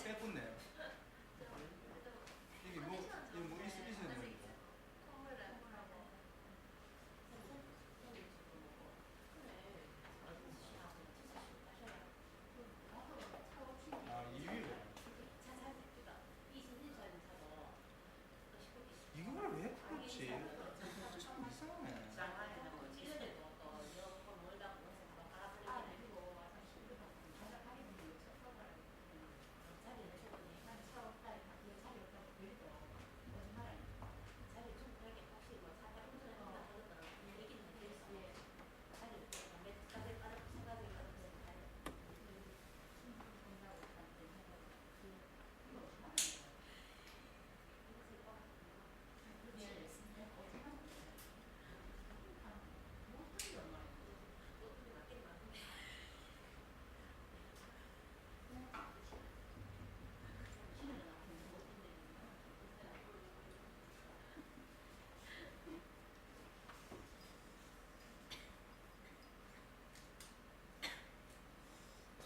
빼뿐네. 이게 뭐 있어야 되니까. 아, 2위로. 이거를 왜 그렇지? 참 이상하네.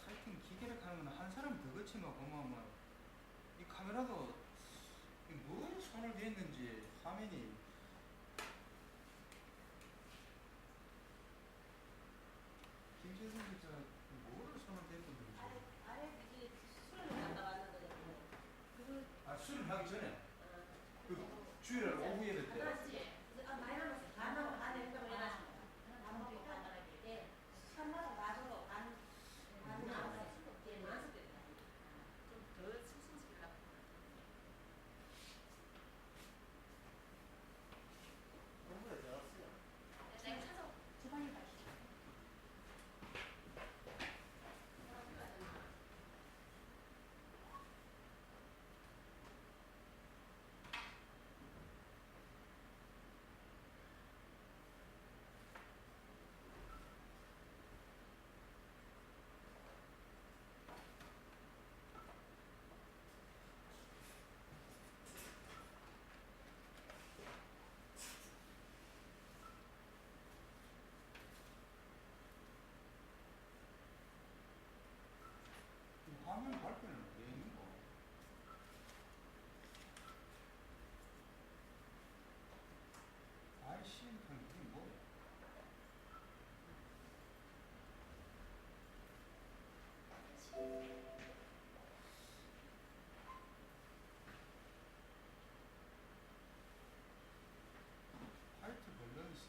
타이팅 기계를 하면 한 사람 더 거치면 보면 이 카메라도 뭐에 손을 댔는지 화면이 김재승 기자 뭐를 손을 댔는지. 아, 수술 하기 전에 그 주일날 오후에 됐대. 화면 발표는 왜 있는 거? 아이씨, 이게 뭐야? 화이트 밸런스.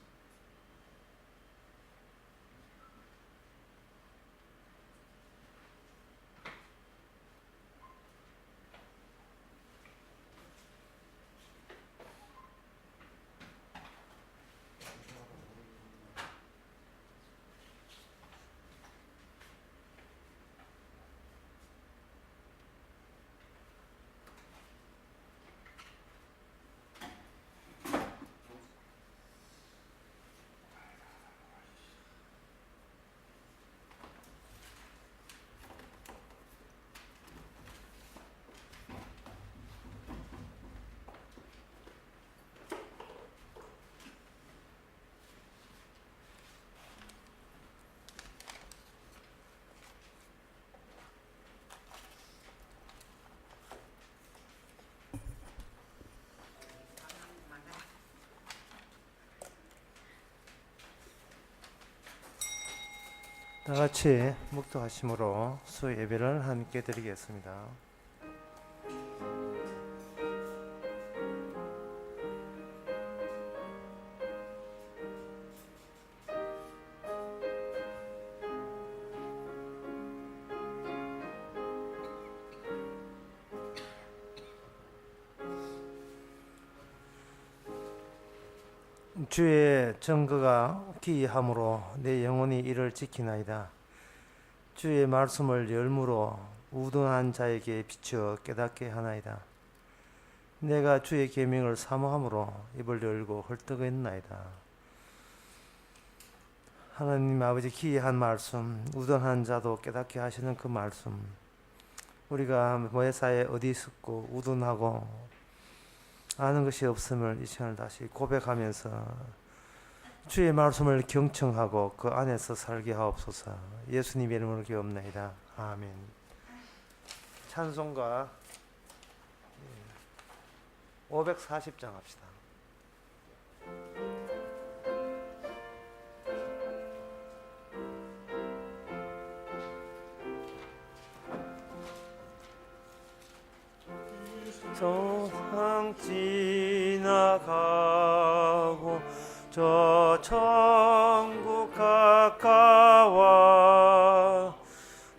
다 같이 묵도하심으로 수 예배를 함께 드리겠습니다. 주의 증거가 기이함으로 내 영혼이 이를 지키나이다. 주의 말씀을 열무로 우둔한 자에게 비추어 깨닫게 하나이다. 내가 주의 계명을 사모함으로 입을 열고 헐떡했나이다. 하나님 아버지, 기이한 말씀, 우둔한 자도 깨닫게 하시는 그 말씀, 우리가 매사에 어디 있었고 우둔하고 아는 것이 없음을 이 시간을 다시 고백하면서 주의 말씀을 경청하고 그 안에서 살게 하옵소서. 예수님의 이름으로 기도합나이다. 아멘. 찬송가 540장 합시다. 세상 지나가고 저 천국 가까워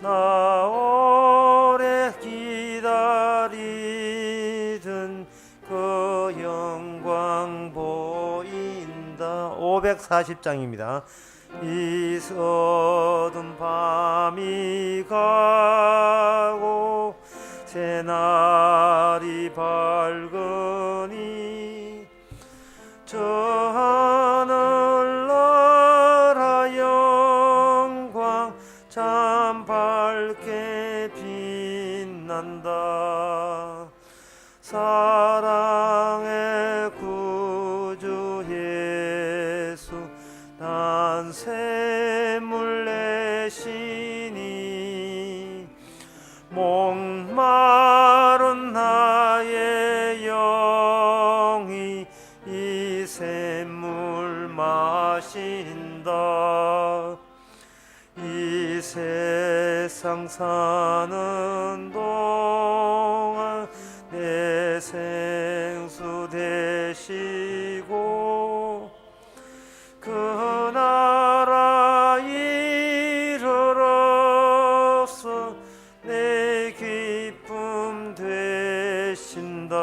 나 오래 기다리던 그 영광 보인다. 540장입니다. 이 어두운 밤이 가고 새날이 밝으니 저 하늘 나라 영광 참 밝게 빛난다. 사랑의 구주 예수 난 샘물 내시니 목마른 나의 영이 이 샘물 마신다. 이 세상 사는 동안 내 생수 되시고 그 나라 이르러서 내 기쁨 되신다.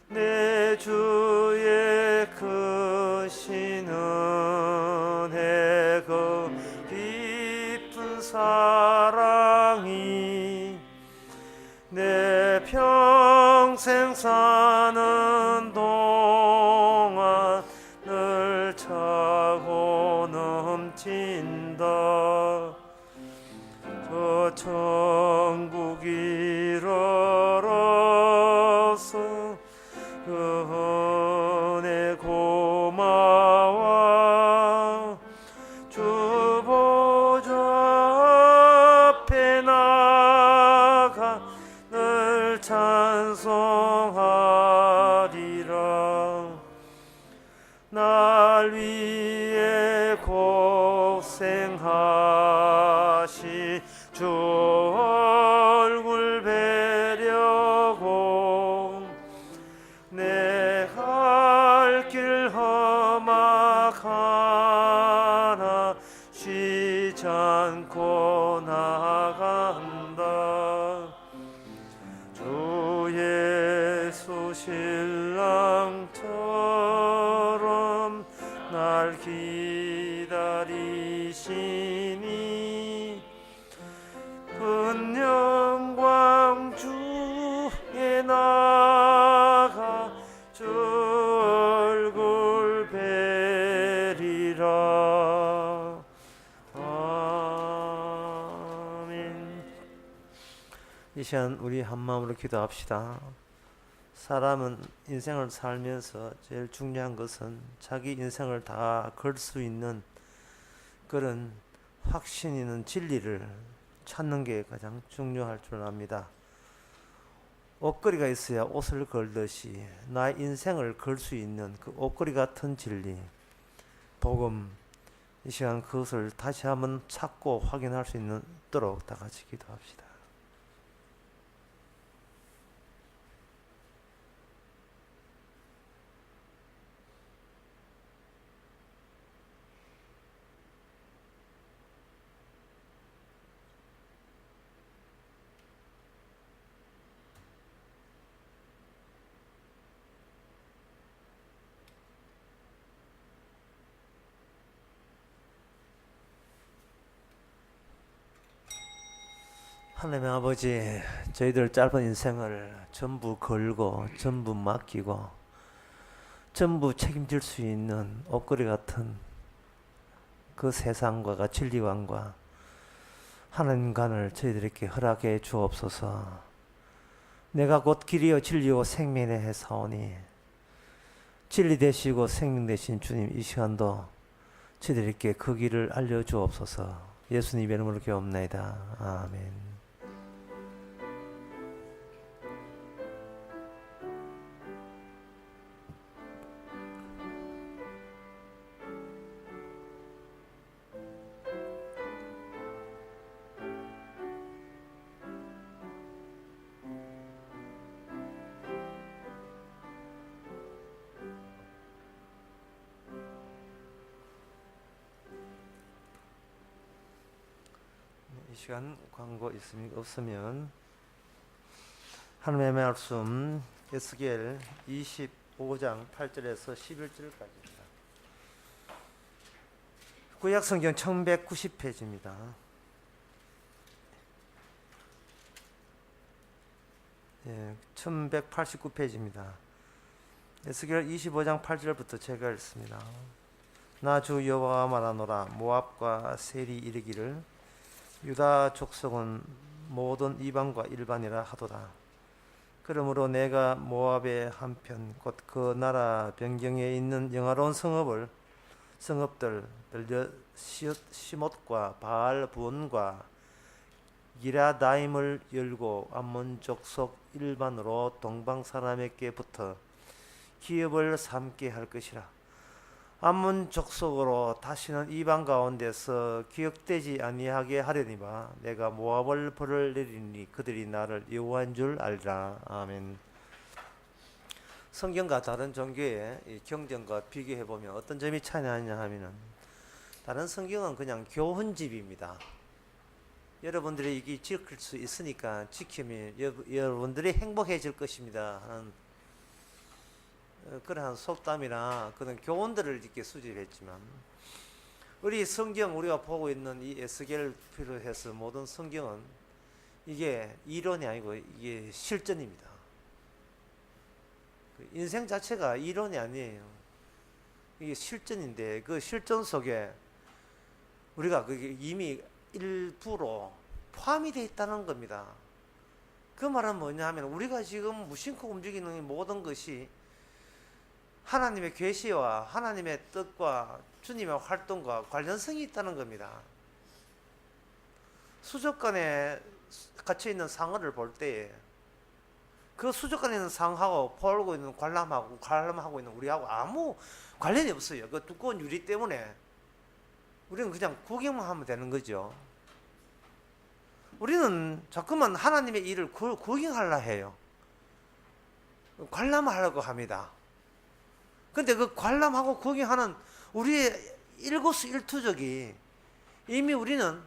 내 주의 크신 은혜 그 깊은 사랑이 내 평생 사는 동안 늘 차고 넘친다. 저 천국 이르러서 그 은혜 고마워 주 보좌 앞에 나가 늘 찬송하리라. 날 위해 고생하시 주 얼굴 뵈려고 내 갈 길 험악하나 쉬지 않고 나간다. 주 예수 신랑처럼 날 기다리시니 큰 영광 주에 나가 주 얼굴 뵈리라. 아멘. 이 시간 우리 한마음으로 기도합시다. 사람은 인생을 살면서 제일 중요한 것은 자기 인생을 다 걸 수 있는 그런 확신 있는 진리를 찾는 게 가장 중요할 줄 압니다. 옷걸이가 있어야 옷을 걸듯이 나의 인생을 걸 수 있는 그 옷걸이 같은 진리, 복음, 이 시간 그것을 다시 한번 찾고 확인할 수 있도록 다 같이 기도합시다. 하나님 아버지, 저희들 짧은 인생을 전부 걸고 전부 맡기고 전부 책임질 수 있는 옷걸이 같은 그 세상과 진리관과 하나님관을 저희들에게 허락해 주옵소서. 내가 곧 길이요 진리요 생명이라 하사오니 진리 되시고 생명 되신 주님, 이 시간도 저희들에게 그 길을 알려주옵소서. 예수님 이름으로 기도합나이다. 아멘. 시간 광고 없으면 하나님의 말씀 에스겔 25장 8절에서 11절까지입니다. 구약성경 1190페이지입니다. 예, 1189페이지입니다. 에스겔 25장 8절부터 제가 읽습니다. 나 주 여호와가 말하노라. 모압과 셀이 이르기를 유다 족속은 모든 이방과 일반이라 하도다. 그러므로 내가 모압의 한편 곧 그 나라 변경에 있는 영화로운 성읍들 시못과 바알 부온과 기라다임을 열고 암몬 족속 일반으로 동방 사람에게 붙어 기업을 삼게 할 것이라. 암몬 족속으로 다시는 이방 가운데서 기억되지 아니하게 하려니와 내가 모압을 벌을 내리니 그들이 나를 여호와인 줄 알리라. 아멘. 성경과 다른 종교의 이 경전과 비교해 보면 어떤 점이 차이 나냐 하면은, 다른 성경은 그냥 교훈집입니다. 여러분들이 이게 지킬 수 있으니까 지키면 여러분들이 행복해질 것입니다 하는 그러한 속담이나 그런 교훈들을 이렇게 수집했지만, 우리 성경 우리가 보고 있는 이 에스겔을 필요해서 모든 성경은 이게 이론이 아니고 이게 실전입니다. 인생 자체가 이론이 아니에요. 이게 실전인데 그 실전 속에 우리가 그게 이미 일부로 포함이 되어 있다는 겁니다. 그 말은 뭐냐 하면, 우리가 지금 무심코 움직이는 모든 것이 하나님의 계시와 하나님의 뜻과 주님의 활동과 관련성이 있다는 겁니다. 수족관에 갇혀 있는 상어를 볼 때에 그 수족관에 있는 상하고 보고 있는 관람하고 있는 우리하고 아무 관련이 없어요. 그 두꺼운 유리 때문에 우리는 그냥 구경만 하면 되는 거죠. 우리는 자꾸만 하나님의 일을 구경하려 해요. 관람하려고 합니다. 근데 그 관람하고 구경하는 우리의 일거수일투족이 이미 우리는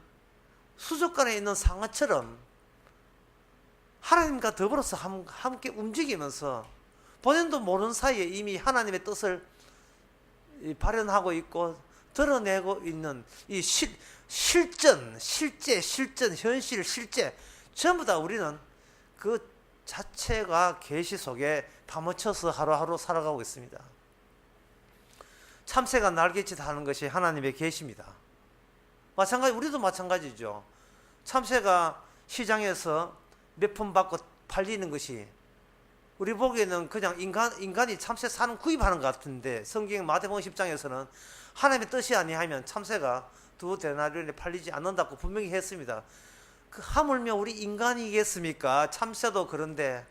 수족관에 있는 상어처럼 하나님과 더불어서 함께 움직이면서 본인도 모르는 사이에 이미 하나님의 뜻을 발현하고 있고 드러내고 있는 이 실제, 현실, 실제 전부 다 우리는 그 자체가 계시 속에 파묻혀서 하루하루 살아가고 있습니다. 참새가 날갯짓 하는 것이 하나님의 계시입니다. 마찬가지, 우리도 마찬가지죠. 참새가 시장에서 몇 푼 받고 팔리는 것이 우리 보기에는 그냥 인간이 참새 사는 구입하는 것 같은데, 성경 마태복음 10장에서는 하나님의 뜻이 아니하면 참새가 2데나리온에 팔리지 않는다고 분명히 했습니다. 그 하물며 우리 인간이겠습니까? 참새도 그런데.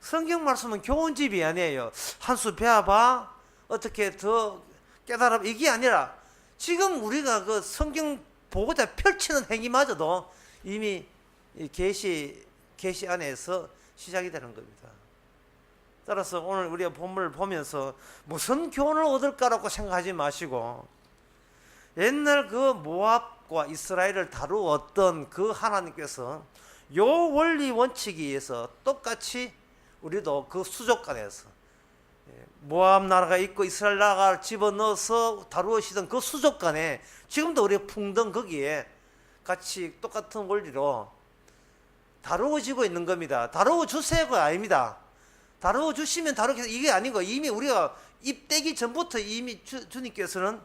성경 말씀은 교훈집이 아니에요. 한 수 배워봐, 어떻게 더 깨달아, 이게 아니라 지금 우리가 그 성경 보고자 펼치는 행위마저도 이미 계시 안에서 시작이 되는 겁니다. 따라서 오늘 우리가 본문을 보면서 무슨 교훈을 얻을까라고 생각하지 마시고, 옛날 그 모압과 이스라엘을 다루었던 그 하나님께서 요 원리 원칙에 의해서 똑같이 우리도 그 수족관에서 모압 나라가 있고 이스라엘 나라가 집어넣어서 다루시던 그 수족관에 지금도 우리가 풍덩 거기에 같이 똑같은 원리로 다루어지고 있는 겁니다. 다루어 주세요가 아닙니다. 다루어 주시면 다루게, 이게 아니고 이미 우리가 입대기 전부터 이미 주님께서는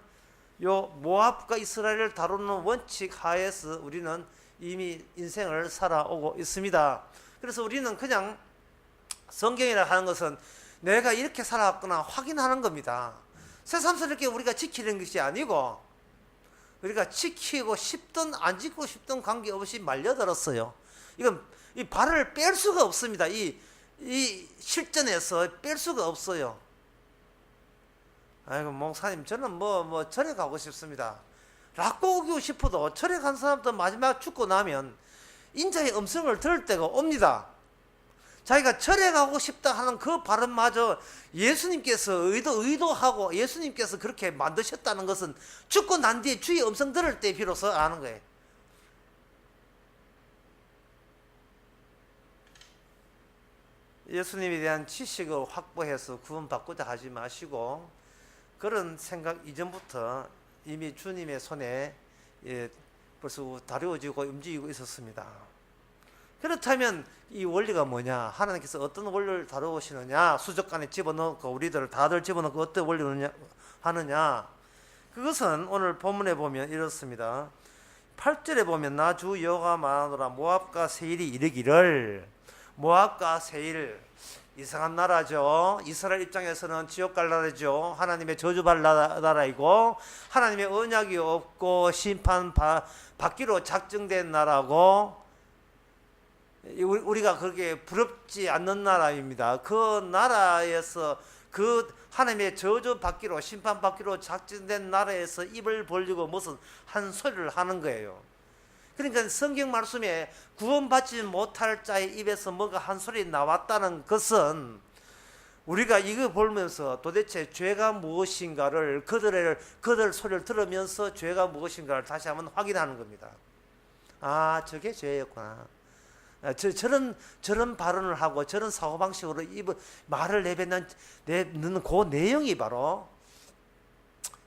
요 모압과 이스라엘을 다루는 원칙 하에서 우리는 이미 인생을 살아오고 있습니다. 그래서 우리는 그냥 성경이라 하는 것은 내가 이렇게 살아왔구나 확인하는 겁니다. 새삼스럽게 우리가 지키는 것이 아니고, 우리가 지키고 싶든 안 지키고 싶든 관계없이 말려들었어요. 이건 이 발을 뺄 수가 없습니다. 이 실전에서 뺄 수가 없어요. 아이고 목사님, 저는 뭐 절에 가고 싶습니다 라고 오고 싶어도 절에 간 사람도 마지막 죽고 나면 인자의 음성을 들을 때가 옵니다. 자기가 절에 가고 싶다 하는 그 발언마저 예수님께서 의도하고 예수님께서 그렇게 만드셨다는 것은 죽고 난 뒤에 주의 음성 들을 때 비로소 아는 거예요. 예수님에 대한 지식을 확보해서 구원받고자 하지 마시고 그런 생각 이전부터 이미 주님의 손에 벌써 다루어지고 움직이고 있었습니다. 그렇다면 이 원리가 뭐냐? 하나님께서 어떤 원리를 다루시느냐? 수족관에 집어넣고 우리들을 다들 집어넣고 어떤 원리를 하느냐? 그것은 오늘 본문에 보면 이렇습니다. 8절에 보면 나 주 여호와 말하노라 모압과 세일이 이르기를. 모압과 세일 이상한 나라죠. 이스라엘 입장에서는 지옥 갈 나라죠. 하나님의 저주받을 나라이고 하나님의 언약이 없고 심판 받기로 작정된 나라고 우리가 그렇게 부럽지 않는 나라입니다. 그 나라에서 그 하나님의 저주 받기로 심판 받기로 작정된 나라에서 입을 벌리고 무슨 한 소리를 하는 거예요. 그러니까 성경 말씀에 구원받지 못할 자의 입에서 뭔가 한 소리 나왔다는 것은 우리가 이거 보면서 도대체 죄가 무엇인가를 그들 소리를 들으면서 죄가 무엇인가를 다시 한번 확인하는 겁니다. 아, 저게 죄였구나. 저런 발언을 하고 저런 사고방식으로 말을 내뱉는 그 내용이 바로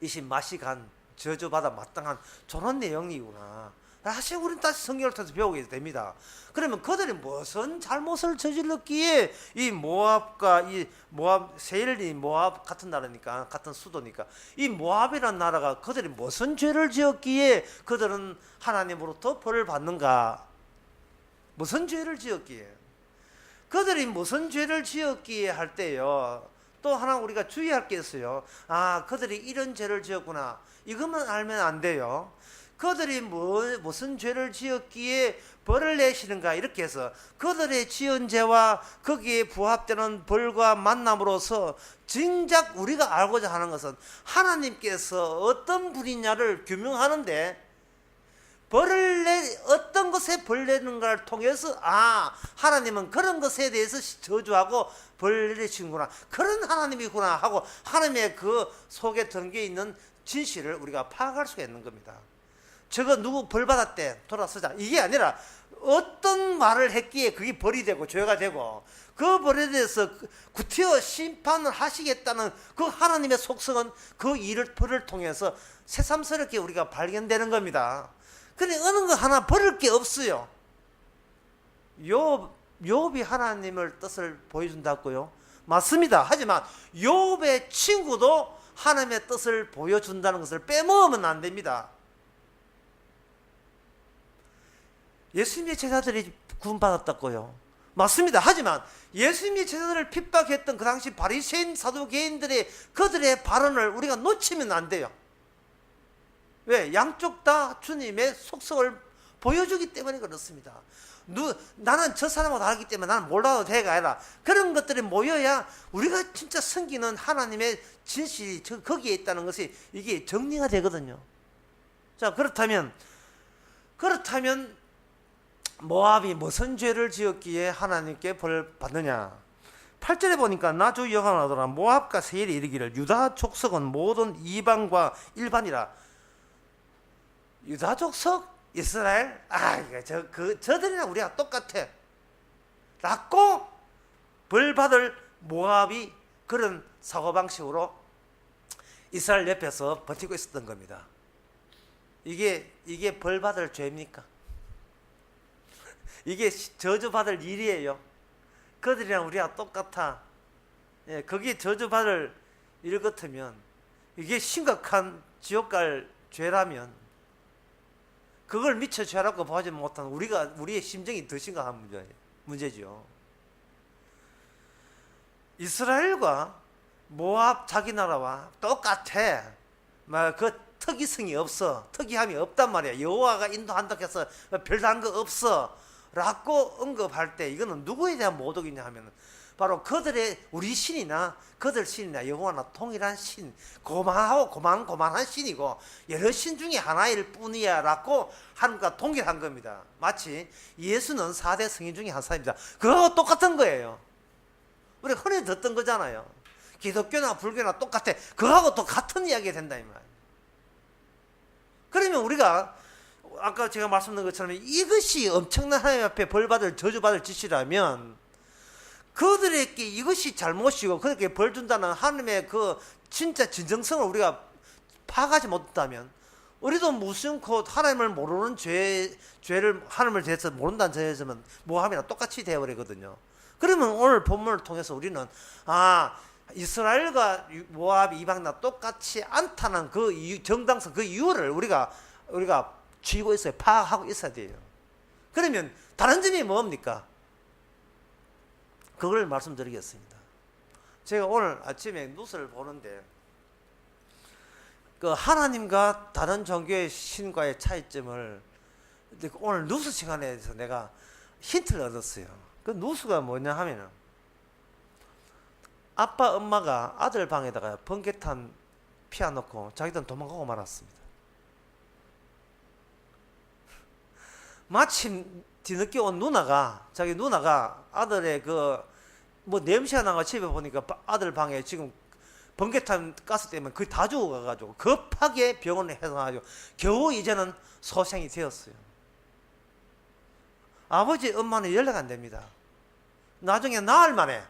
이신 마시간 저주받아 마땅한 저런 내용이구나. 다시 우리는 다시 성경을 통해서 배우게 됩니다. 그러면 그들이 무슨 잘못을 저질렀기에 이 모압과 이 모압 세일이 모압 같은 나라니까 같은 수도니까 이 모압이라는 나라가 그들이 무슨 죄를 지었기에 그들은 하나님으로부터 벌을 받는가? 무슨 죄를 지었기에? 그들이 무슨 죄를 지었기에 할 때요. 또 하나 우리가 주의할 게 있어요. 아, 그들이 이런 죄를 지었구나. 이것만 알면 안 돼요. 그들이 무슨 죄를 지었기에 벌을 내시는가 이렇게 해서 그들의 지은 죄와 거기에 부합되는 벌과 만남으로서 진작 우리가 알고자 하는 것은 하나님께서 어떤 분이냐를 규명하는데 어떤 것에 벌 내는가를 통해서 아, 하나님은 그런 것에 대해서 저주하고 벌 내시는구나, 그런 하나님이구나 하고 하나님의 그 속에 담겨 있는 진실을 우리가 파악할 수가 있는 겁니다. 저거 누구 벌 받았대 돌아서자 이게 아니라 어떤 말을 했기에 그게 벌이 되고 죄가 되고 그 벌에 대해서 구태여 심판을 하시겠다는 그 하나님의 속성은 그 벌을 통해서 새삼스럽게 우리가 발견되는 겁니다. 그래 어느 거 하나 버릴 게 없어요. 욥이 하나님을 뜻을 보여준다고요? 맞습니다. 하지만 욥의 친구도 하나님의 뜻을 보여준다는 것을 빼먹으면 안 됩니다. 예수님의 제자들이 구원받았다고요? 맞습니다. 하지만 예수님의 제자들을 핍박했던 그 당시 바리새인 사두개인들의 그들의 발언을 우리가 놓치면 안 돼요. 왜? 양쪽 다 주님의 속성을 보여주기 때문에 그렇습니다. 나는 저 사람하고 다르기 때문에 나는 몰라도 돼가 아니라 그런 것들이 모여야 우리가 진짜 섬기는 하나님의 진실이 거기에 있다는 것이 이게 정리가 되거든요. 자, 그렇다면 모압이 무슨 죄를 지었기에 하나님께 벌 받느냐? 8절에 보니까 나 주 여호와 하더라 모압과 세일이 이르기를 유다 족속은 모든 이방과 일반이라. 유다 족속? 이스라엘? 저들이랑 우리가 똑같아 라고 벌 받을 모압이 그런 사고방식으로 이스라엘 옆에서 버티고 있었던 겁니다. 이게 벌 받을 죄입니까? 이게 저주받을 일이에요. 그들이랑 우리가 똑같아. 예, 그게 저주받을 일 같으면 이게 심각한 지옥갈 죄라면 그걸 미처 죄라고 보지 못한 우리의 심정이 더 심각한 문제죠. 이스라엘과 모압 자기 나라와 똑같아. 그 특이성이 없어. 특이함이 없단 말이야. 여호와가 인도한다고 해서 별다른 거 없어 라고 언급할 때 이거는 누구에 대한 모독이냐 하면 바로 우리 신이나 그들 신이나 여호와나 동일한 신, 고만한 신이고 여러 신 중에 하나일 뿐이야 라고 하는것과 동일한 겁니다. 마치 예수는 4대 성인 중에 한 사람입니다. 그거하고 똑같은 거예요. 우리 흔히 듣던 거잖아요. 기독교나 불교나 똑같아. 그거하고 또 같은 이야기가 된다 이 말이에요. 그러면 우리가 아까 제가 말씀드린 것처럼 이것이 엄청난 하나님 앞에 벌받을 저주받을 짓이라면 그들에게 이것이 잘못이고 그렇게 벌 준다는 하나님의 그 진짜 진정성을 우리가 파악하지 못했다면 우리도 무심코 하나님을 모르는 죄를 하나님을 대해서 모른다는 점에서는 모함이랑 똑같이 되어버리거든요. 그러면 오늘 본문을 통해서 우리는 이스라엘과 모압 이방나 똑같이 않다는 그 이유, 정당성 그 이유를 우리가 쥐고 있어요. 파악하고 있어야 돼요. 그러면 다른 점이 뭡니까? 그걸 말씀드리겠습니다. 제가 오늘 아침에 뉴스를 보는데 그 하나님과 다른 종교의 신과의 차이점을 오늘 뉴스 시간에서 내가 힌트를 얻었어요. 그 뉴스가 뭐냐 하면은 아빠 엄마가 아들 방에다가 번개탄 피워놓고 자기들은 도망가고 말았습니다. 마침 뒤늦게 온 자기 누나가 아들의 뭐 냄새가 나가 집에 보니까 아들 방에 지금 번개탄 가스 때문에 거의 다 죽어가가지고 급하게 병원에 해서가지고 겨우 이제는 소생이 되었어요. 아버지 엄마는 연락 안 됩니다. 나중에 나흘 만에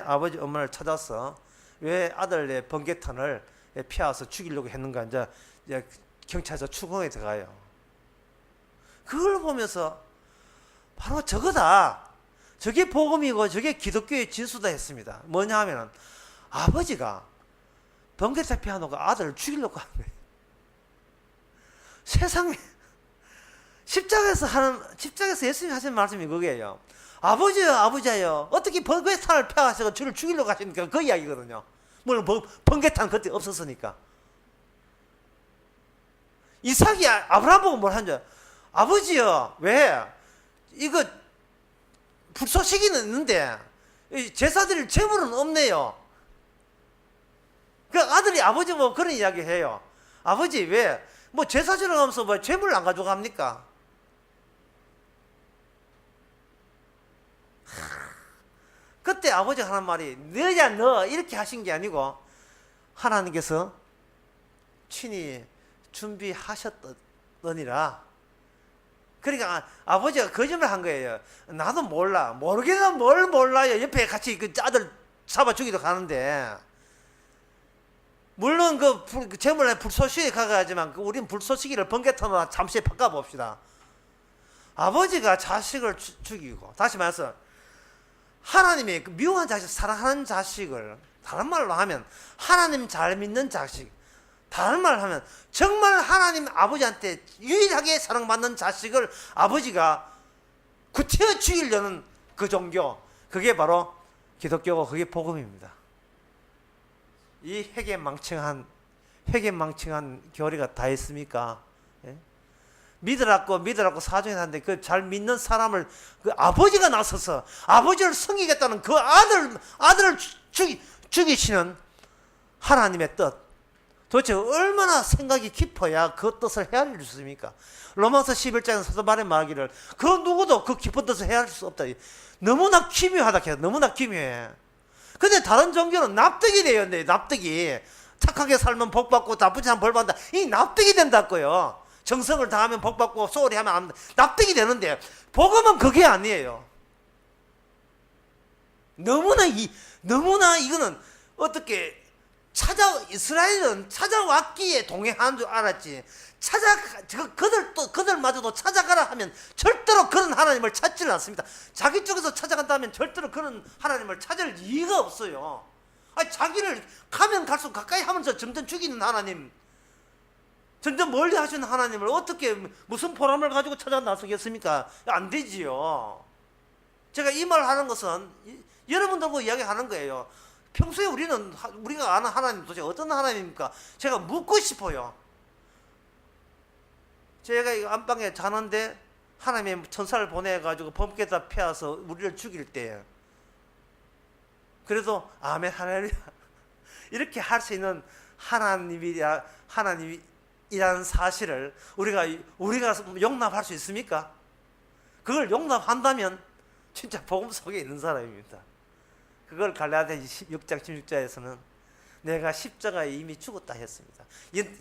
아버지 엄마를 찾아서 왜 아들의 번개탄을 피워서 죽이려고 했는가 이제 경찰서 추궁에 들어가요. 그걸 보면서 바로 저거다. 저게 복음이고 저게 기독교의 진수다 했습니다. 뭐냐 하면은 아버지가 번개탄 피워놓고 아들을 죽이려고 하는 거예요. 세상에 십자가에서 예수님이 하신 말씀이 그게요. 아버지요 어떻게 번개탄을 펴가지고 저를 죽이려고 하십니까? 그 이야기거든요. 물론 번개탄 그때 없었으니까. 이삭이 아브라함 보고 뭘 한줄 아버지요 왜 이거 불쏘시기는 있는데 제사드릴 재물은 없네요. 그 아들이 아버지 뭐 그런 이야기 해요. 아버지 왜 뭐 제사 지내면서 뭐 재물을 안 가져갑니까? 그때 아버지가 하는 말이 너야 너 이렇게 하신 게 아니고 하나님께서 친히 준비하셨더니라. 그러니까 아버지가 거짓말 한 거예요. 나도 몰라. 모르겠는 뭘 몰라요. 옆에 같이 그 아들 잡아 주기도 가는데. 물론 그 재물에 불쏘시개 가가지만 우린 불쏘시개를 번개탄으로 잠시 바꿔봅시다. 아버지가 자식을 죽이고 다시 말해서 하나님이 그 미워한 자식, 사랑하는 자식을 다른 말로 하면 하나님 잘 믿는 자식, 다른 말로 하면 정말 하나님 아버지한테 유일하게 사랑받는 자식을 아버지가 구태여 죽이려는 그 종교, 그게 바로 기독교고 그게 복음입니다. 이 회개망청한 교리가 다 있습니까? 예? 믿으라고 사정해 하는데 그 잘 믿는 사람을 그 아버지가 나서서 아버지를 섬기겠다는 그 아들을 죽이시는 하나님의 뜻, 도대체 얼마나 생각이 깊어야 그 뜻을 헤아릴 수 있습니까? 로마서 11장에 사도 바울이 말하기를 그 누구도 그 깊은 뜻을 헤아릴 수 없다. 너무나 기묘하다 해서 너무나 기묘해. 근데 다른 종교는 납득이 돼요. 납득이 착하게 살면 복받고 나쁘지 않으면 벌받는다. 이 납득이 된다고요. 정성을 다하면 복받고 소홀히 하면 안 된다. 납득이 되는데 복음은 그게 아니에요. 너무나 이거는 어떻게 이스라엘은 찾아왔기에 동행하는 줄 알았지. 그들마저도 찾아가라 하면 절대로 그런 하나님을 찾지는 않습니다. 자기 쪽에서 찾아간다면 절대로 그런 하나님을 찾을 이유가 없어요. 아니, 자기를 가면 갈수록 가까이 하면서 점점 죽이는 하나님, 점점 멀리 하시는 하나님을 어떻게 무슨 보람을 가지고 찾아 나서겠습니까? 안 되지요. 제가 이 말 하는 것은 여러분들과 이야기하는 거예요. 평소에 우리가 아는 하나님 도대체 어떤 하나님입니까? 제가 묻고 싶어요. 제가 이 안방에 자는데 하나님의 천사를 보내가지고 번개다 피워서 우리를 죽일 때 그래도 아멘 할렐루야 이렇게 할 수 있는 하나님이라는 사실을 우리가 용납할 수 있습니까? 그걸 용납한다면 진짜 복음 속에 있는 사람입니다. 그걸 갈라디아서 6장 16절에서는 내가 십자가에 이미 죽었다 했습니다.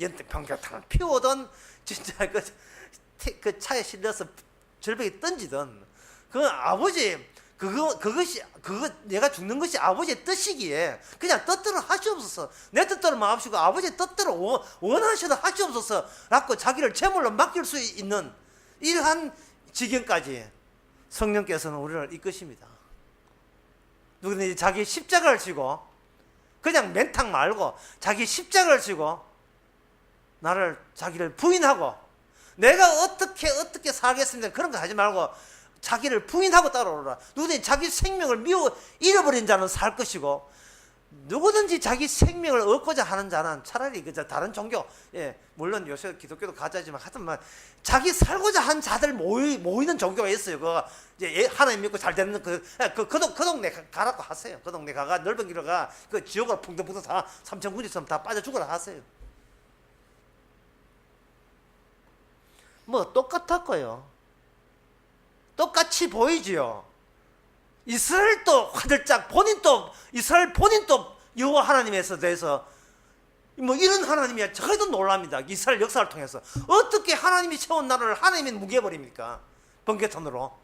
연대 번개탄을 피우던 진짜 그 차에 실려서 절벽에 던지던 그 아버지 그거 내가 죽는 것이 아버지의 뜻이기에 그냥 뜻대로 하시옵소서. 내 뜻대로 마옵시고 아버지의 뜻대로 원하셔도 하시옵소서 라고 자기를 제물로 맡길 수 있는 이러한 지경까지 성령께서는 우리를 이끄십니다. 누구든지 자기 십자가를 지고 그냥 맨탕 말고 자기 십자가를 지고 자기를 부인하고 내가 어떻게 살겠습니다 그런 거 하지 말고 자기를 부인하고 따라오라. 누구든지 자기 생명을 잃어버린 자는 살 것이고 누구든지 자기 생명을 얻고자 하는 자는 차라리 그저 다른 종교, 물론 요새 기독교도 가짜지만 하여튼 자기 살고자 한 자들 모이는 종교가 있어요. 그거 이제 하나님 믿고 잘 되는 그 동네 가라고 하세요. 그 동네 가가 넓은 길로 가 그 지옥으로 풍덩풍덩 다 삼천군지처럼 다 빠져 죽으라 하세요. 뭐 똑같았고요. 똑같이 보이지요. 이스라엘도 화들짝 이스라엘 본인도 여호와 하나님에 대해서 뭐 이런 하나님이야 저희도 놀랍니다. 이스라엘 역사를 통해서 어떻게 하나님이 세운 나라를 하나님이 무게버립니까? 번개탄으로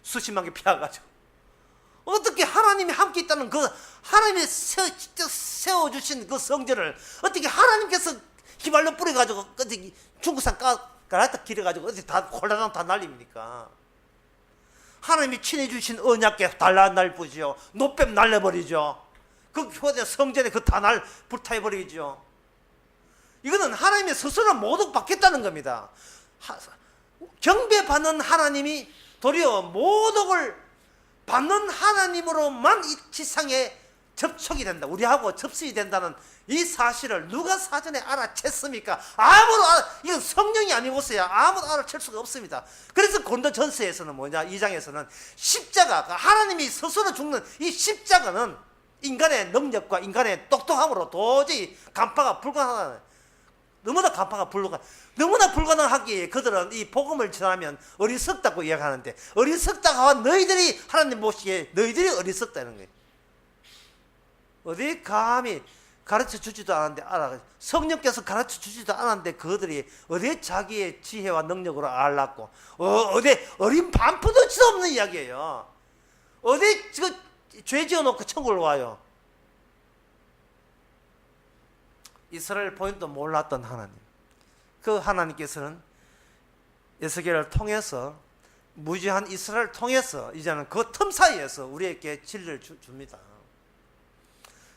수십만 개 피해가지고 어떻게 하나님이 함께 있다는 그 하나님이 직접 세워주신 그 성전을 어떻게 하나님께서 휘발유 뿌려가지고 중국산 가라다 길어가지고 어디 다 홀라당 다 날립니까? 하나님이 친해 주신 언약궤 날려버리죠. 노뱀 날려버리죠. 그 효대 성전에 그 다 불타버리죠. 이거는 하나님의 스스로 모독 받겠다는 겁니다. 경배받는 하나님이 도리어 모독을 받는 하나님으로만 이 지상에 접촉이 된다. 우리하고 접속이 된다는 이 사실을 누가 사전에 알아챘습니까? 이건 성령이 아니고서야 아무도 알아챌 수가 없습니다. 그래서 고린도전서에서는 2장에서는 십자가, 하나님이 스스로 죽는 이 십자가는 인간의 능력과 인간의 똑똑함으로 도저히 간파가 불가능하다. 너무나 불가능하기에 그들은 이 복음을 전하면 어리석다고 이야기하는데, 어리석다가 너희들이 하나님 보시기에 너희들이 어리석다는 거예요. 어디 감히 가르쳐 주지도 않았는데 성령께서 가르쳐 주지도 않았는데 그들이 어디 자기의 지혜와 능력으로 알랐고 어디 어린 반푼도 수 없는 이야기예요. 어디 죄 지어놓고 천국을 와요. 이스라엘 본인도 몰랐던 하나님, 그 하나님께서는 에스겔을 통해서 무지한 이스라엘을 통해서 이제는 그 틈 사이에서 우리에게 진리를 줍니다.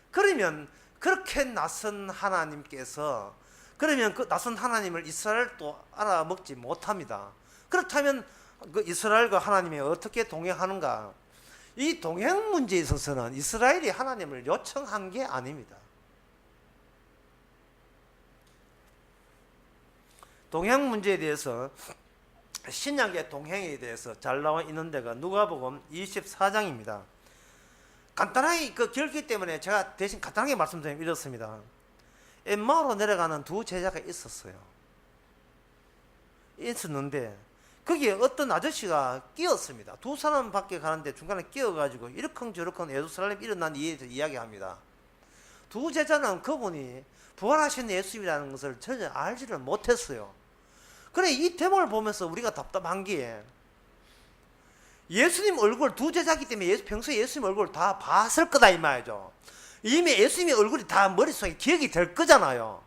그러면 그렇게 낯선 하나님께서 그러면 그 낯선 하나님을 이스라엘도 알아먹지 못합니다. 그렇다면 그 이스라엘과 하나님이 어떻게 동행하는가? 이 동행 문제에 있어서는 이스라엘이 하나님을 요청한 게 아닙니다. 동행 문제에 대해서 신약의 동행에 대해서 잘 나와 있는 데가 누가복음 24장입니다. 간단하게 길기 때문에 제가 대신 간단하게 말씀드리면 이렇습니다. 엠마오로 내려가는 두 제자가 있었는데 거기에 어떤 아저씨가 끼었습니다. 두 사람밖에 가는데 중간에 끼어가지고 이러쿵저러쿵 예루살렘 일어난 일에 대해서 이야기합니다. 두 제자는 그분이 부활하신 예수님이라는 것을 전혀 알지를 못했어요. 그래, 이 대목을 보면서 우리가 답답한 게 예수님 얼굴, 두 제자기 때문에 평소에 예수님 얼굴을 다 봤을 거다 이 말이죠. 이미 예수님의 얼굴이 다 머릿속에 기억이 될 거잖아요.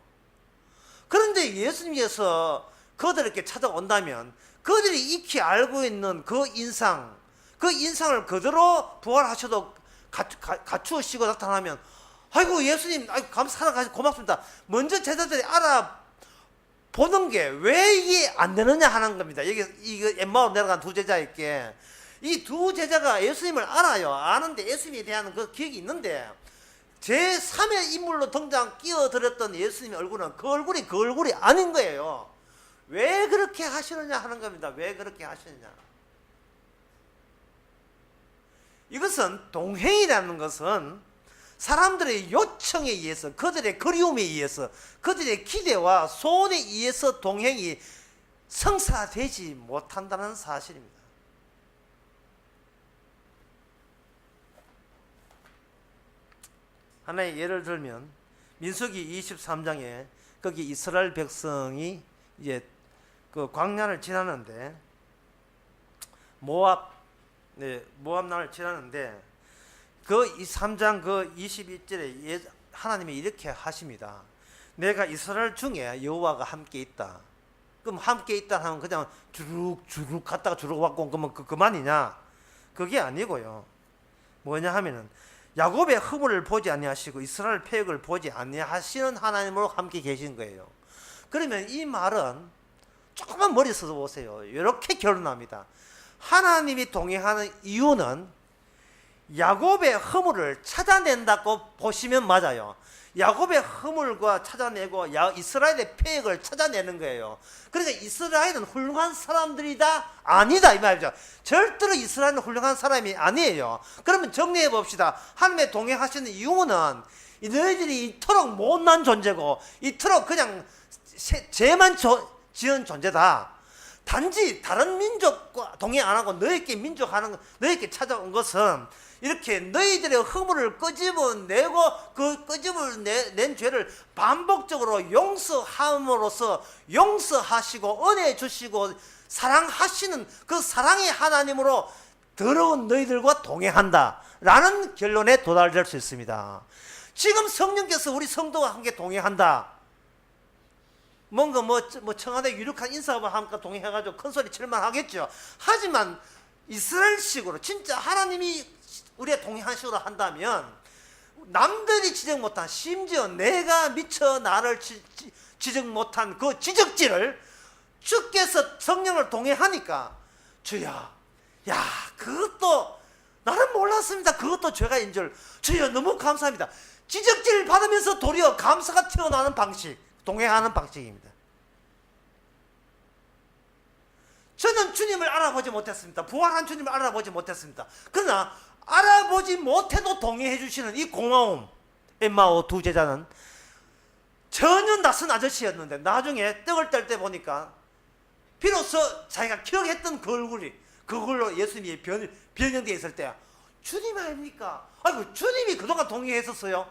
그런데 예수님께서 그들에게 찾아온다면 그들이 익히 알고 있는 그 인상을 그대로 부활하셔도 갖추시고 나타나면 아이고 예수님 살아가셔서 고맙습니다. 먼저 제자들이 알아보는 게 왜 이게 안 되느냐 하는 겁니다. 이거 엠마오로 내려간 두 제자에게 이 두 제자가 예수님을 알아요. 아는데 예수님에 대한 그 기억이 있는데 제3의 인물로 끼어들었던 예수님의 얼굴은 그 얼굴이 아닌 거예요. 왜 그렇게 하시느냐 하는 겁니다. 왜 그렇게 하시느냐. 이것은 동행이라는 것은 사람들의 요청에 의해서, 그들의 그리움에 의해서, 그들의 기대와 소원에 의해서 동행이 성사되지 못한다는 사실입니다. 하나의 예를 들면 민수기 23장에 거기 이스라엘 백성이 이제 그 광야를 지나는데 모압 네, 모압날 지나는데 그 3장 그 22절에 하나님이 이렇게 하십니다. 내가 이스라엘 중에 여호와가 함께 있다. 그럼 함께 있다 하면 그냥 주룩 갔다가 주룩 왔고 그러면 그만이냐? 그게 아니고요. 뭐냐 하면은 야곱의 허물을 보지 아니하시고 이스라엘 패역을 보지 아니하시는 하나님으로 함께 계신 거예요. 그러면 이 말은 조금만 머리 써서 보세요. 이렇게 결론납니다. 하나님이 동행하는 이유는 야곱의 허물을 찾아낸다고 보시면 맞아요. 야곱의 허물과 찾아내고 이스라엘의 패역을 찾아내는 거예요. 그러니까 이스라엘은 훌륭한 사람들이다? 아니다 이 말이죠. 절대로 이스라엘은 훌륭한 사람이 아니에요. 그러면 정리해 봅시다. 하나님의 동행하시는 이유는 너희들이 이토록 못난 존재고 이토록 그냥 죄만 지은 존재다. 단지 다른 민족과 동행 안 하고 너희께 민족하는 너희께 찾아온 것은 이렇게 너희들의 허물을 끄집어내고 그 끄집어낸 죄를 반복적으로 용서함으로써 용서하시고 은혜 주시고 사랑하시는 그 사랑의 하나님으로 더러운 너희들과 동행한다 라는 결론에 도달될 수 있습니다. 지금 성령께서 우리 성도와 함께 동행한다. 뭔가 뭐 청와대 유력한 인사와 함께 동행해가지고 큰 소리 칠만 하겠죠. 하지만 이스라엘식으로 진짜 하나님이 우리가 동행한 식으로 한다면 남들이 지적 못한 심지어 내가 미처 나를 지적 못한 그 지적질을 주께서 성령을 동행하니까 주여 야 그것도 나는 몰랐습니다. 그것도 죄가인 줄 주여 너무 감사합니다. 지적질 받으면서 도리어 감사가 튀어나오는 방식 동행하는 방식입니다. 저는 주님을 알아보지 못했습니다. 부활한 주님을 알아보지 못했습니다. 그러나 알아보지 못해도 동행해 주시는 이 고마움, 엠마오 두 제자는 전혀 낯선 아저씨였는데 나중에 떡을 뗄 때 보니까 비로소 자기가 기억했던 그 얼굴이 그걸로 예수님이 변형되어 있을 때 주님 아닙니까? 아이고 주님이 그동안 동행했었어요.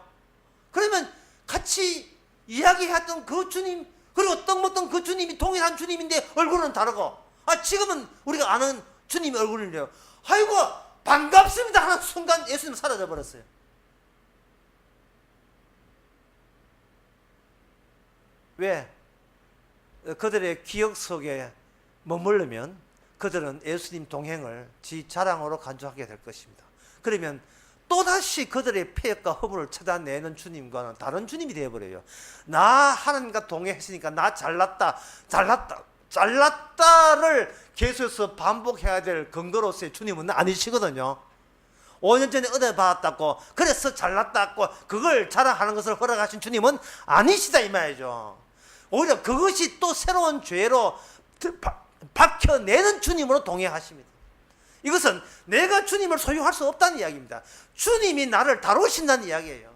그러면 같이 이야기했던 그 주님 그리고 떡 먹던 그 주님이 동일한 주님인데 얼굴은 다르고 지금은 우리가 아는 주님의 얼굴이래요. 아이고 반갑습니다 하는 순간 예수님 사라져 버렸어요. 왜? 그들의 기억 속에 머무르면 그들은 예수님 동행을 지 자랑으로 간주하게 될 것입니다. 그러면 또다시 그들의 패역과 허물을 찾아내는 주님과는 다른 주님이 되어버려요. 나 하나님과 동행했으니까 나 잘났다를 계속해서 반복해야 될 근거로서의 주님은 아니시거든요. 5년 전에 은혜 받았다고 그래서 잘났다고 그걸 자랑하는 것을 허락하신 주님은 아니시다 이 말이죠. 오히려 그것이 또 새로운 죄로 박혀내는 주님으로 동행하십니다. 이것은 내가 주님을 소유할 수 없다는 이야기입니다. 주님이 나를 다루신다는 이야기예요.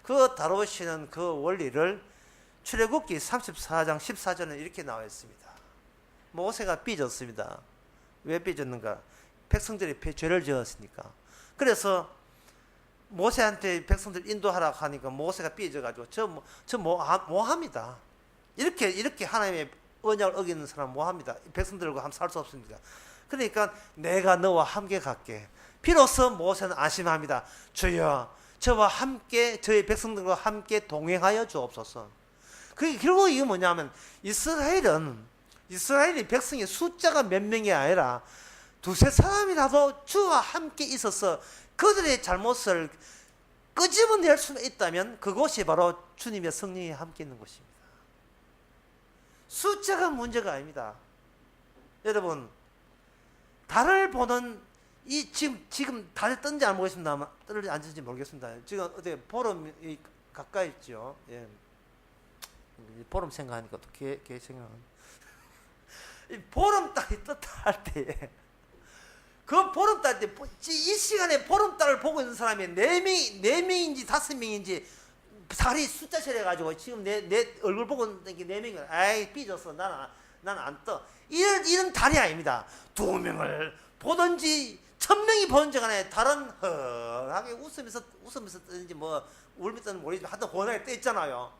그 다루시는 그 원리를 출애굽기 34장 14절에 이렇게 나와 있습니다. 모세가 삐졌습니다. 왜 삐졌는가? 백성들이 죄를 지었으니까. 그래서 모세한테 백성들 인도하라고 하니까 모세가 삐져가지고 저 뭐합니다. 이렇게 하나님의 언약을 어기는 사람 뭐합니다. 백성들과 함께 살 수 없습니다. 그러니까 내가 너와 함께 갈게. 비로소 모세는 안심합니다. 주여 저와 함께 저희 백성들과 함께 동행하여 주옵소서. 그게 결국 이게 뭐냐면 이스라엘이 백성의 숫자가 몇 명이 아니라 두세 사람이라도 주와 함께 있어서 그들의 잘못을 끄집어낼 수 있다면 그곳이 바로 주님의 성령이 함께 있는 곳입니다. 숫자가 문제가 아닙니다. 여러분 달을 보는 이 지금 달에 떴는지 안 모르겠습니다. 떴는지 안 떴는지 모르겠습니다. 지금 어디 보름이 가까이 있죠. 예. 보름 생각하니까 또 개 생각하는. 이 보름달이 떴다 할 때, 그 보름달 때, 이 시간에 보름달을 보고 있는 사람이 4명인지 5명인지 살이 숫자 세려가지고 지금 내 얼굴 보고 있는 게 4명이야. 아이, 삐졌어. 나는 안 떠. 이런 달이 아닙니다. 2명을 보든지 1000명이 보는지 간에 달은 허하게 웃으면서 뜨는지 뭐 울면서 모르겠지만 하여튼 훤하게 떠 있잖아요.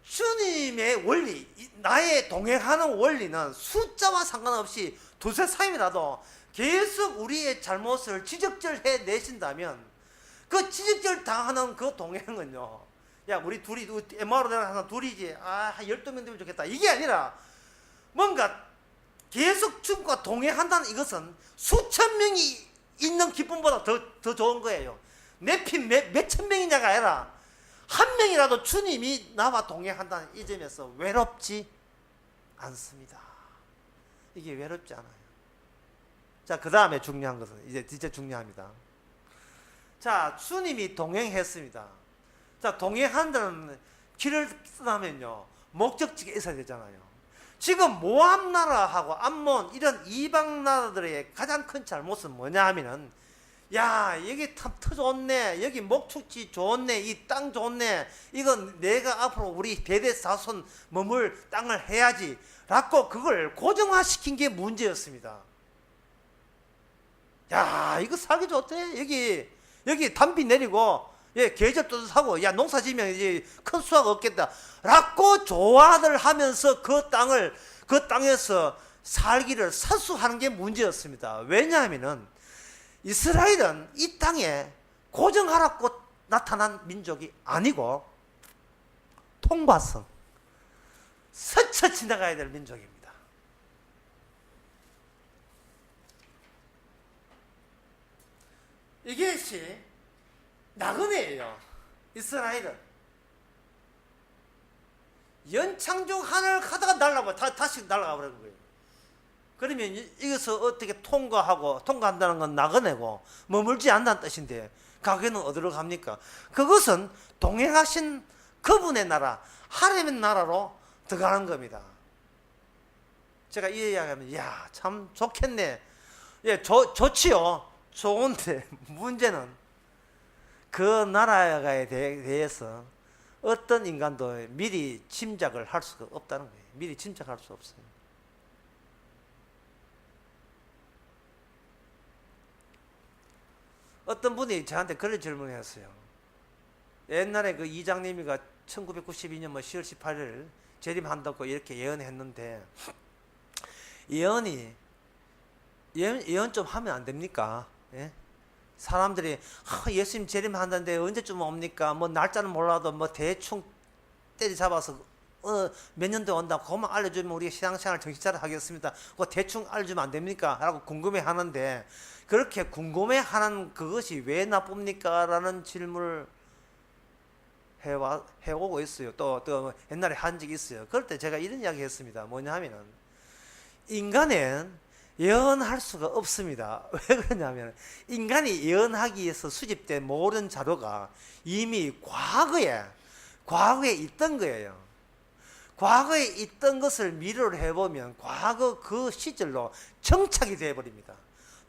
주님의 원리, 나의 동행하는 원리는 숫자와 상관없이 두세 사람이라도 계속 우리의 잘못을 지적질해 내신다면 그 지적질 당하는 그 동행은요, 야 우리 둘이 MR로 내가 둘이지, 한 12명 되면 좋겠다, 이게 아니라 뭔가 계속 주님과 동행한다는 이것은 수천 명이 있는 기쁨보다 더 좋은 거예요. 내 피 몇천 명이냐가 아니라 한 명이라도 주님이 나와 동행한다는 이 점에서 외롭지 않습니다. 이게 외롭지 않아요. 자, 그 다음에 중요한 것은 이제 진짜 중요합니다. 자, 주님이 동행했습니다. 자, 동행한다는 길을 쓰려면요, 목적지가 있어야 되잖아요. 지금 모압 나라하고 암몬 이런 이방 나라들의 가장 큰 잘못은 뭐냐 하면은, 야 여기 탑 터 좋네, 여기 목축지 좋네, 이 땅 좋네, 이건 내가 앞으로 우리 대대자손 머물 땅을 해야지 라고 그걸 고정화시킨 게 문제였습니다. 야 이거 살기 좋대, 여기 단비 내리고 계절 따뜻하고, 야 농사 지면 이제 큰 수확 얻겠다 라고 조화를 하면서 그 땅에서 살기를 사수하는 게 문제였습니다. 왜냐하면은 이스라엘은 이 땅에 고정하라고 나타난 민족이 아니고 통과성, 스쳐 지나가야 될 민족입니다. 이것이 나그네예요. 이스라엘은 연창중 하늘 가다가 날아가, 다시 날아가 버리는 거예요. 그러면 이것을 어떻게 통과한다는 건 나그네고 머물지 않는다는 뜻인데, 가게는 어디로 갑니까? 그것은 동행하신 그분의 나라, 하나님의 나라로 들어가는 겁니다. 제가 이 이야기하면, 야 참 좋겠네, 좋지요. 좋은데 문제는 그 나라에 대해서 어떤 인간도 미리 짐작을 할 수가 없다는 거예요. 미리 짐작할 수 없어요. 어떤 분이 저한테 그런 질문을 했어요. 옛날에 그 이장님이가 1992년 10월 18일 재림한다고 이렇게 예언했는데, 예언 좀 하면 안 됩니까? 예? 사람들이 예수님 재림한다는데 언제쯤 옵니까? 뭐 날짜는 몰라도 뭐 대충 때리 잡아서 몇 년도에 온다고 그것만 알려주면 우리가 신앙생활 정신차려 하겠습니다. 그거 대충 알려주면 안 됩니까? 라고 궁금해하는데, 그렇게 궁금해하는 그것이 왜 나쁩니까? 라는 질문을 해오고 있어요. 또 옛날에 한 적이 있어요. 그럴 때 제가 이런 이야기 했습니다. 뭐냐 하면은, 인간은 예언할 수가 없습니다. 왜 그러냐면, 인간이 예언하기 위해서 수집된 모든 자료가 이미 과거에 있던 거예요. 과거에 있던 것을 미래로 해보면 과거 그 시절로 정착이 되어버립니다.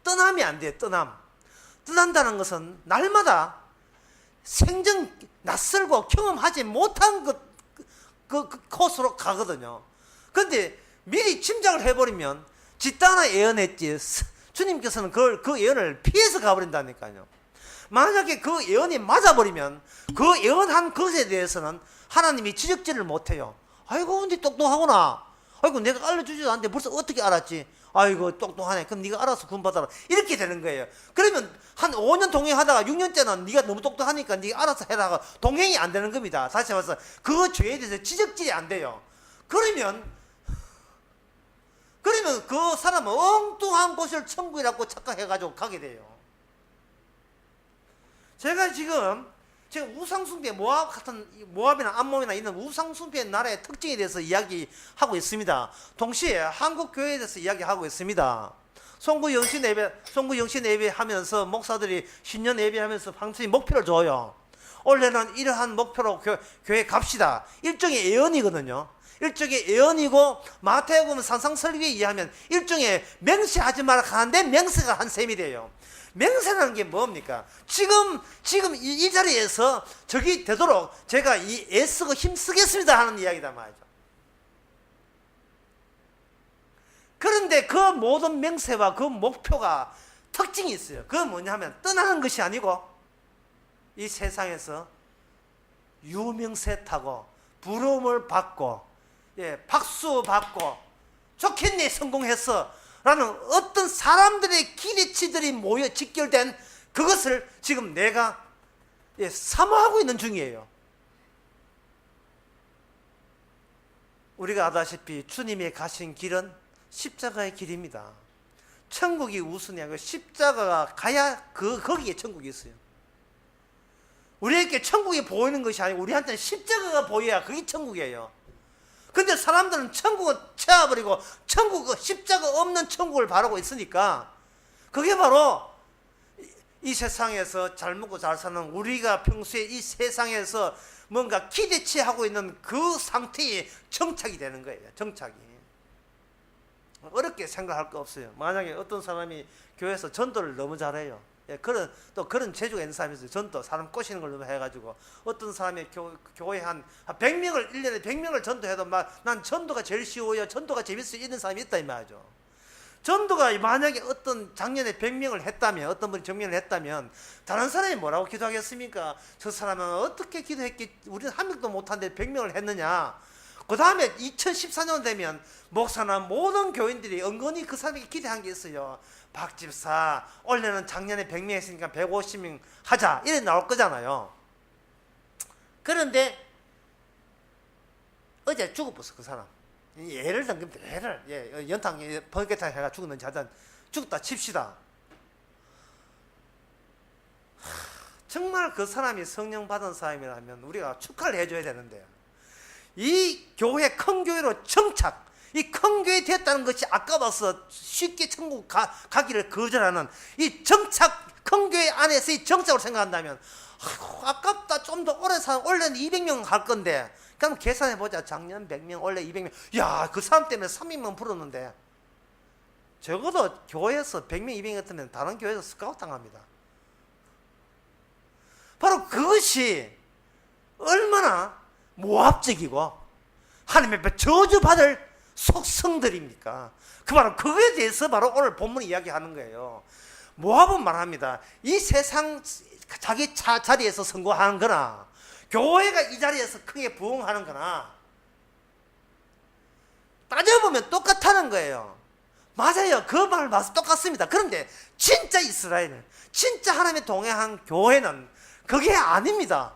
떠나면 안 돼요. 떠난다는 것은 날마다 생전 낯설고 경험하지 못한 그 코스로 가거든요. 그런데 미리 짐작을 해버리면, 짓다나 예언했지, 주님께서는 그 예언을 피해서 가버린다니까요. 만약에 그 예언이 맞아버리면 그 예언한 것에 대해서는 하나님이 지적질을 못해요. 아이고 근데 똑똑하구나, 아이고 내가 알려주지도 않는데 벌써 어떻게 알았지, 아이고 똑똑하네, 그럼 네가 알아서 구원받아라, 이렇게 되는 거예요. 그러면 한 5년 동행하다가 6년째는 네가 너무 똑똑하니까 네가 알아서 해라가 동행이 안 되는 겁니다. 다시 말해서 그 죄에 대해서 지적질이 안 돼요. 그러면 그 사람은 엉뚱한 곳을 천국이라고 착각해가지고 가게 돼요. 제가 지금 우상숭배, 모압이나 암몬이나 있는 우상숭배 나라의 특징에 대해서 이야기하고 있습니다. 동시에 한국 교회에 대해서 이야기하고 있습니다. 송구영신 예배 하면서 목사들이 신년 예배하면서 항상 목표를 줘요. 올해는 이러한 목표로 교회 갑시다. 일종의 예언이거든요. 일종의 예언이고, 마태복음 산상설교에 의하면 일종의 맹세하지 마라 하는데 맹세가 한 셈이 돼요. 맹세라는 게 뭡니까? 지금 이 자리에서 적이 되도록 제가 애쓰고 힘쓰겠습니다 하는 이야기다 말이죠. 그런데 그 모든 맹세와 그 목표가 특징이 있어요. 그건 뭐냐면, 떠나는 것이 아니고 이 세상에서 유명세 타고 부러움을 받고 박수 받고 좋겠네 성공했어 라는 어떤 사람들의 기대치들이 모여 직결된 그것을 지금 내가 사모하고 있는 중이에요. 우리가 아다시피 주님이 가신 길은 십자가의 길입니다. 천국이 우선이야. 십자가가 가야 거기에 천국이 있어요. 우리에게 천국이 보이는 것이 아니고 우리한테는 십자가가 보여야 그게 천국이에요. 근데 사람들은 천국을 채워버리고 십자가 없는 천국을 바라고 있으니까 그게 바로 이 세상에서 잘 먹고 잘 사는 우리가 평소에 이 세상에서 뭔가 기대치하고 있는 그 상태에 정착이 되는 거예요. 정착이. 어렵게 생각할 거 없어요. 만약에 어떤 사람이 교회에서 전도를 너무 잘해요. 그런 재주가 있는 사람이 있어요. 전도, 사람 꼬시는 걸 너무 해가지고 어떤 사람이 교회 한 100명을 1년에 100명을 전도해도 막 난 전도가 제일 쉬워요. 전도가 재밌어요. 이런 사람이 있다 이 말이죠. 전도가 만약에 어떤 작년에 100명을 했다면 어떤 분이 정명을 했다면 다른 사람이 뭐라고 기도하겠습니까? 저 사람은 어떻게 기도했기 우리는 한 명도 못하는데 100명을 했느냐. 그 다음에 2014년 되면 목사나 모든 교인들이 은근히 그 사람에게 기대한 게 있어요. 박 집사 올해는 작년에 100명 했으니까 150명 하자 이래 나올 거잖아요. 그런데 어제 죽어버렸어 그 사람. 예를 든 겁니다. 예를 연탕 번개탕 해가 죽었는지 하여튼 죽었다 칩시다. 정말 그 사람이 성령 받은 사람이라면 우리가 축하를 해줘야 되는데 이 교회 큰 교회로 정착 이 큰 교회 됐다는 것이 아까워서 쉽게 천국 가기를 거절하는 이 정착 큰 교회 안에서의 정착을 생각한다면 아깝다 좀 더 오래 산 원래는 200명 갈 건데 그럼 계산해보자. 작년 100명 원래 200명 야 그 사람 때문에 300명 풀었는데 적어도 교회에서 100명 200명 같으면 다른 교회에서 스카우트 당합니다. 바로 그것이 얼마나 모압적이고 하나님 앞에 저주받을 속성들입니까? 바로 그거에 대해서 바로 오늘 본문 이야기하는 거예요. 모압은 말합니다. 이 세상 자기 자리에서 성공하는 거나 교회가 이 자리에서 크게 부흥하는 거나 따져보면 똑같다는 거예요. 맞아요. 그 말 맞아 똑같습니다. 그런데 진짜 이스라엘, 진짜 하나님의 동행한 교회는 그게 아닙니다.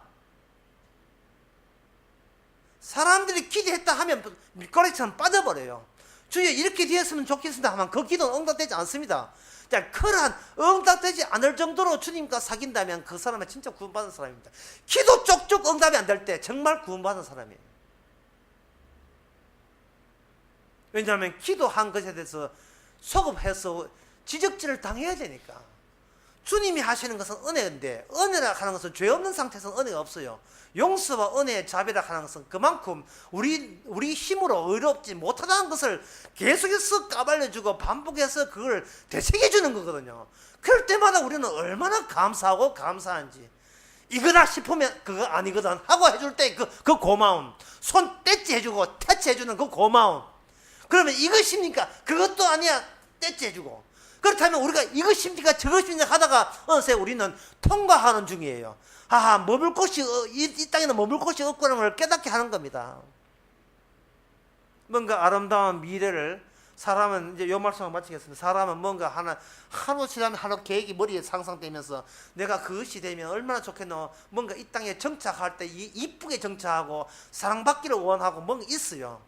사람들이 기도했다 하면 밀가루처럼 빠져버려요. 주여 이렇게 되었으면 좋겠습니다 하면 그 기도는 응답되지 않습니다. 자, 그러한 응답되지 않을 정도로 주님과 사귄다면 그 사람은 진짜 구원받은 사람입니다. 기도 쪽쪽 응답이 안 될 때 정말 구원받은 사람이에요. 왜냐하면 기도한 것에 대해서 소급해서 지적질을 당해야 되니까. 주님이 하시는 것은 은혜인데 은혜라 하는 것은 죄 없는 상태에서는 은혜가 없어요. 용서와 은혜의 자비라 하는 것은 그만큼 우리 힘으로 의롭지 못하다는 것을 계속해서 까발려주고 반복해서 그걸 되새겨주는 거거든요. 그럴 때마다 우리는 얼마나 감사하고 감사한지. 이거다 싶으면 그거 아니거든 하고 해줄 때 그 고마움, 손 떼찌 해주고 태치 해주는 그 고마움. 그러면 이것입니까? 그것도 아니야. 떼찌 해주고. 그렇다면 우리가 이것입니까 저것입니까 하다가 어느새 우리는 통과하는 중이에요. 머물 곳이 이 땅에는 머물 곳이 없구나 걸 깨닫게 하는 겁니다. 뭔가 아름다운 미래를 사람은 이제 요 말씀을 마치겠습니다. 사람은 뭔가 하루 지나면 하루 계획이 머리에 상상되면서 내가 그것이 되면 얼마나 좋겠노. 뭔가 이 땅에 정착할 때 이쁘게 정착하고 사랑받기를 원하고 뭔가 있어요.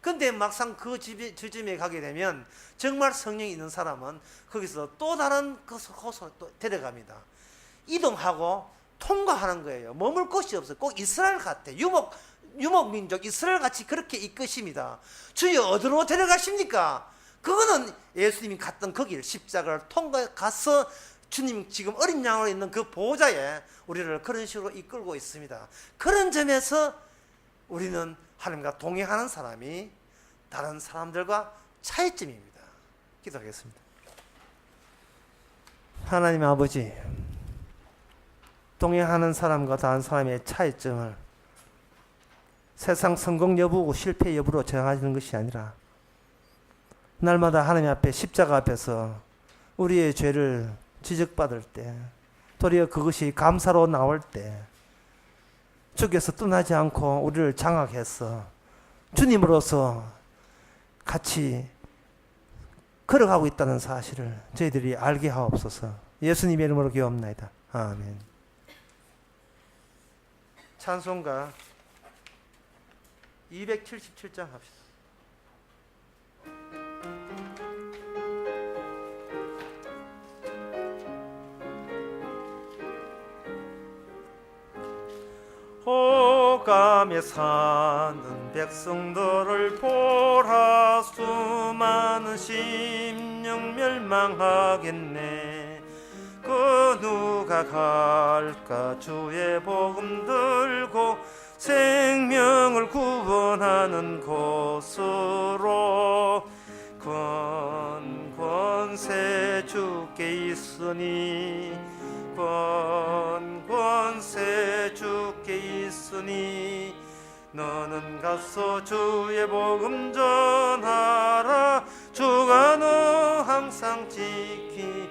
근데 막상 그 지점에 가게 되면 정말 성령이 있는 사람은 거기서 또 다른 곳으로 또 데려갑니다. 이동하고 통과하는 거예요. 머물 곳이 없어요. 꼭 이스라엘 같아. 유목민족 이스라엘 같이 그렇게 이끄십니다. 주여 어디로 데려가십니까? 그거는 예수님이 갔던 그 길 십자가를 통과가서 주님 지금 어린 양으로 있는 그 보호자에 우리를 그런 식으로 이끌고 있습니다. 그런 점에서 우리는 하나님과 동행하는 사람이 다른 사람들과 차이점입니다. 기도하겠습니다. 하나님 아버지, 동행하는 사람과 다른 사람의 차이점을 세상 성공 여부고 실패 여부로 정하시는 것이 아니라 날마다 하나님 앞에 십자가 앞에서 우리의 죄를 지적받을 때 도리어 그것이 감사로 나올 때 주께서 떠나지 않고 우리를 장악해서 주님으로서 같이 걸어가고 있다는 사실을 저희들이 알게 하옵소서. 예수님의 이름으로 기도합나이다. 아멘. 찬송가 277장 합시다. 호감에 사는 백성들을 보라. 수많은 심령 멸망하겠네. 그 누가 갈까 주의 복음 들고 생명을 구원하는 곳으로. 권세 주께 있으니 권세 주께 있으니 너는 가서 주의 복음 전하라. 주가 너 항상 지키.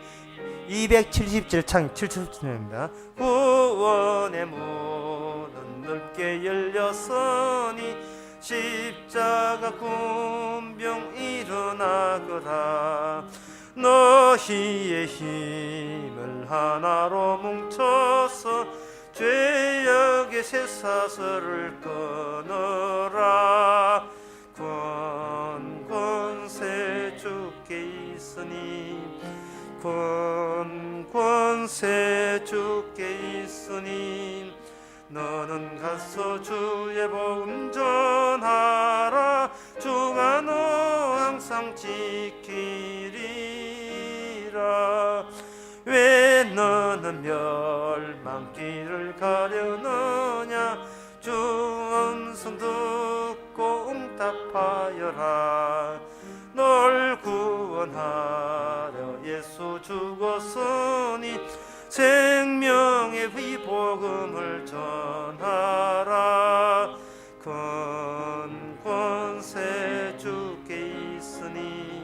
277장 7절입니다. 구원의 문은 넓게 열렸으니 십자가 군병 일어나거라. 너희의 힘을 하나로 뭉쳐서 죄악의 쇠사슬을 끊어라. 권세 주께 있으니 권세 주께 있으니 너는 가서 주의 복음 전하라. 주가 너 항상 지키리라. 왜 너는 멸망길을 가려느냐. 주 음성 듣고 응답하여라. 널 구원하려 예수 죽었으니 생명의 복음을 전하라. 권세 주께 있으니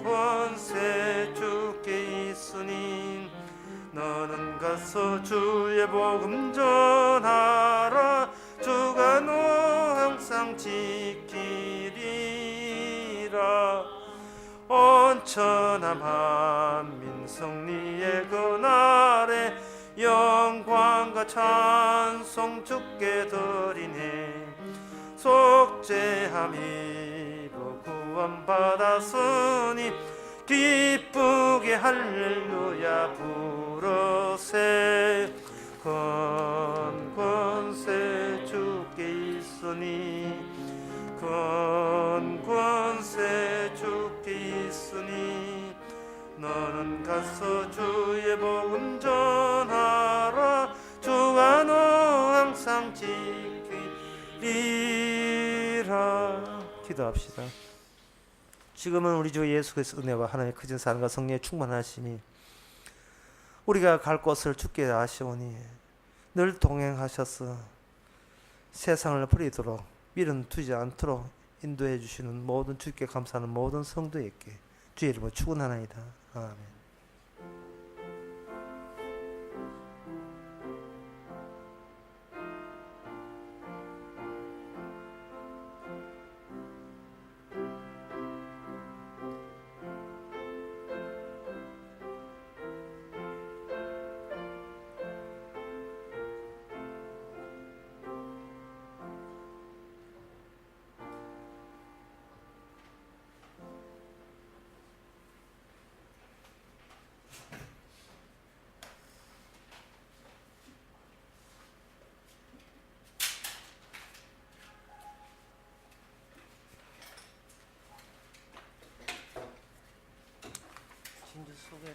권세 주께 있으니 너는 가서 주의 복음 전하라. 주가 너 항상 지키리라. 온천한 만민 승리의 그날에 영광과 찬송 주께 드리네. 속죄함이로 구원받았으니 기쁘게 할렐루야 부르세. 권세 주께 있으니 권세 주께 있으니 너는 가서 주의 복음 전하라. 주가 너 항상 지키리라. 기도합시다. 지금은 우리 주 예수 그리스도의 은혜와 하나님의 크신 사랑과 성령의 충만하심이 우리가 갈 곳을 주께 아시오니 늘 동행하셔서 세상을 버리도록 미련 두지 않도록 인도해 주시는 모든 주께 감사하는 모든 성도에게 주의 이름으로 축원하나이다. 아멘. 진주 속에